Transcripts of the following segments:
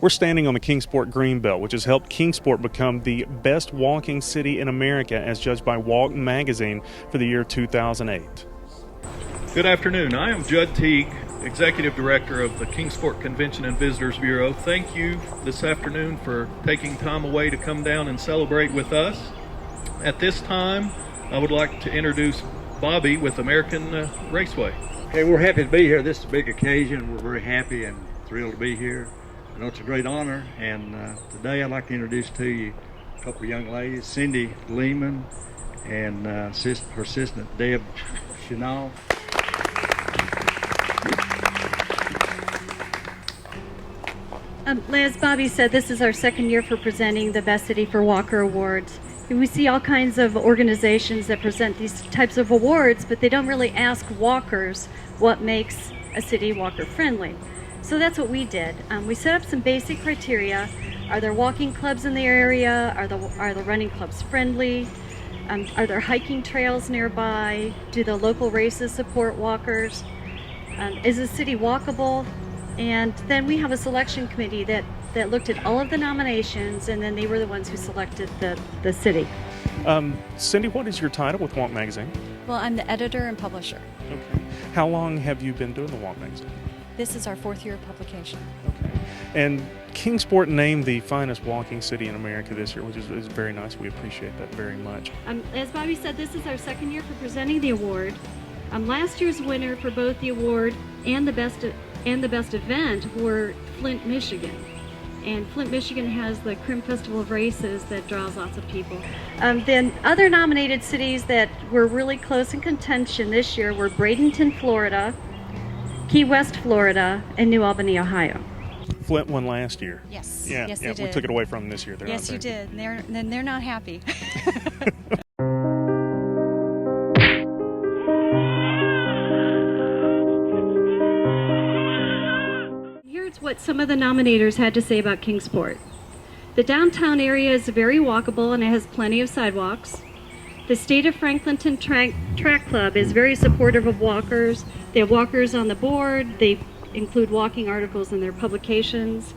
We're standing on the Kingsport Greenbelt, which has helped Kingsport become the best walking city in America as judged by Walk magazine for the year 2008. Good afternoon. I am Judd Teague, Executive Director of the Kingsport Convention and Visitors Bureau. Thank you this afternoon for taking time away to come down and celebrate with us. At this time, I would like to introduce Bobby with American Raceway. Okay, we're happy to be here. This is a big occasion. We're very happy and thrilled to be here. I know it's a great honor, and today I'd like to introduce to you a couple of young ladies, Cindy Lehman and her assistant, Deb Chenal. As Bobby said, this is our second year for presenting the Best City for Walker Awards. We see all kinds of organizations that present these types of awards, but they don't really ask walkers what makes a city walker friendly. So that's what we did. We set up some basic criteria. Are there walking clubs in the area? Are the running clubs friendly? Are there hiking trails nearby? Do the local races support walkers? Is the city walkable? And then we have a selection committee that looked at all of the nominations, and then they were the ones who selected the city. Cindy, what is your title with Walk magazine? Well, I'm the editor and publisher. Okay. How long have you been doing the Walk magazine? This is our 4th year of publication. Okay. And Kingsport named the finest walking city in America this year, which is very nice. We appreciate that very much. As Bobby said, this is our second year for presenting the award. Last year's winner for both the award and the best event were Flint, Michigan. And Flint, Michigan has the Crim Festival of Races that draws lots of people. Then other nominated cities that were really close in contention this year were Bradenton, Florida, Key West, Florida, and New Albany, Ohio. Flint won last year. Yes. Yes, they did. We took it away from them this year. Yes, you did. And they're not happy. What some of the nominators had to say about Kingsport. The downtown area is very walkable and it has plenty of sidewalks. The State of Franklinton Track Club is very supportive of walkers. They have walkers on the board. They include walking articles in their publications.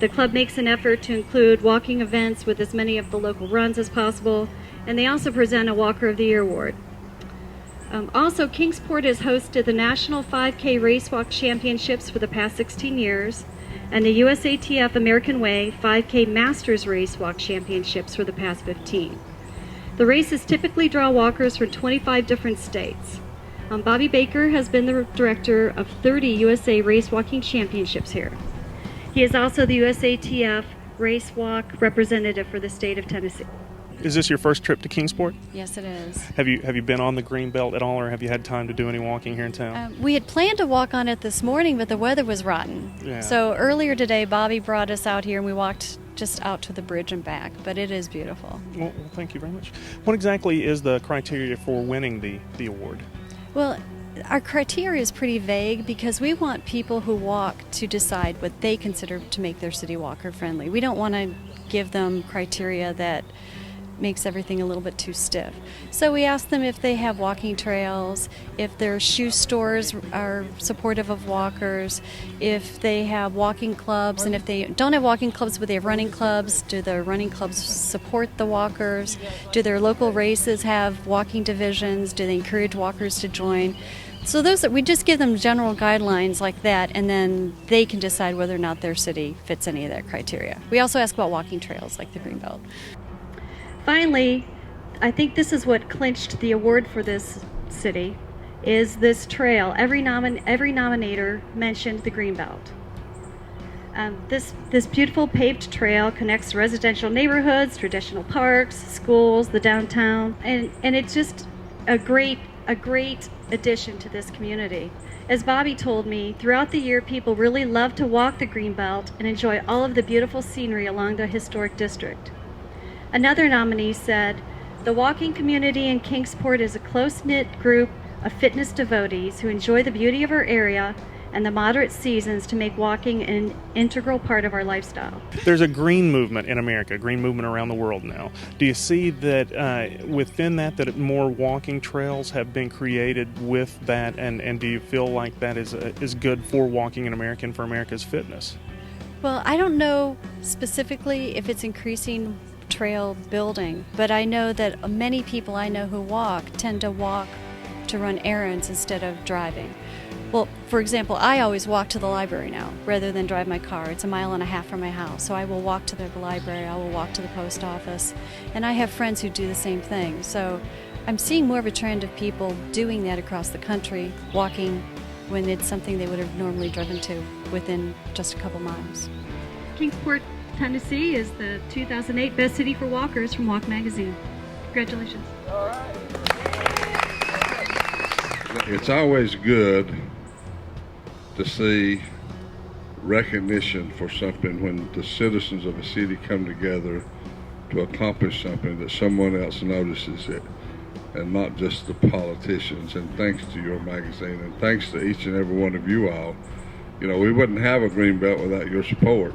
The club makes an effort to include walking events with as many of the local runs as possible, and they also present a Walker of the Year award. Also, Kingsport has hosted the National 5K Race Walk Championships for the past 16 years and the USATF American Way 5K Masters Race Walk Championships for the past 15. The races typically draw walkers from 25 different states. Bobby Baker has been the director of 30 USA Race Walking Championships here. He is also the USATF Race Walk representative for the state of Tennessee. Is this your first trip to Kingsport? Yes, it is. Have you been on the Greenbelt at all, or have you had time to do any walking here in town? We had planned to walk on it this morning, but the weather was rotten. Yeah. So earlier today, Bobby brought us out here, and we walked just out to the bridge and back, but it is beautiful. Well, thank you very much. What exactly is the criteria for winning the award? Well, our criteria is pretty vague because we want people who walk to decide what they consider to make their city walker friendly. We don't want to give them criteria that makes everything a little bit too stiff. So we ask them if they have walking trails, if their shoe stores are supportive of walkers, if they have walking clubs, and if they don't have walking clubs but they have running clubs, do the running clubs support the walkers? Do their local races have walking divisions? Do they encourage walkers to join? So we just give them general guidelines like that, and then they can decide whether or not their city fits any of that criteria. We also ask about walking trails like the Greenbelt. Finally, I think this is what clinched the award for this city, is this trail. Every nominator mentioned the Greenbelt. This beautiful paved trail connects residential neighborhoods, traditional parks, schools, the downtown, and it's just a great addition to this community. As Bobby told me, throughout the year people really love to walk the Greenbelt and enjoy all of the beautiful scenery along the historic district. Another nominee said, "The walking community in Kingsport is a close-knit group of fitness devotees who enjoy the beauty of our area and the moderate seasons to make walking an integral part of our lifestyle." There's a green movement in America, a green movement around the world now. Do you see that within that more walking trails have been created with that, and do you feel like that is good for walking in America and for America's fitness? Well, I don't know specifically if it's increasing trail building, but I know that many people I know who walk tend to walk to run errands instead of driving. Well, for example, I always walk to the library now rather than drive my car. It's 1.5 miles from my house, so I will walk to the library, I will walk to the post office, and I have friends who do the same thing. So I'm seeing more of a trend of people doing that across the country, walking when it's something they would have normally driven to within just a couple miles. Kingsport, Tennessee is the 2008 Best City for Walkers from Walk Magazine. Congratulations. It's always good to see recognition for something when the citizens of a city come together to accomplish something, that someone else notices it and not just the politicians. And thanks to your magazine, and thanks to each and every one of you all. You know, we wouldn't have a Greenbelt without your support.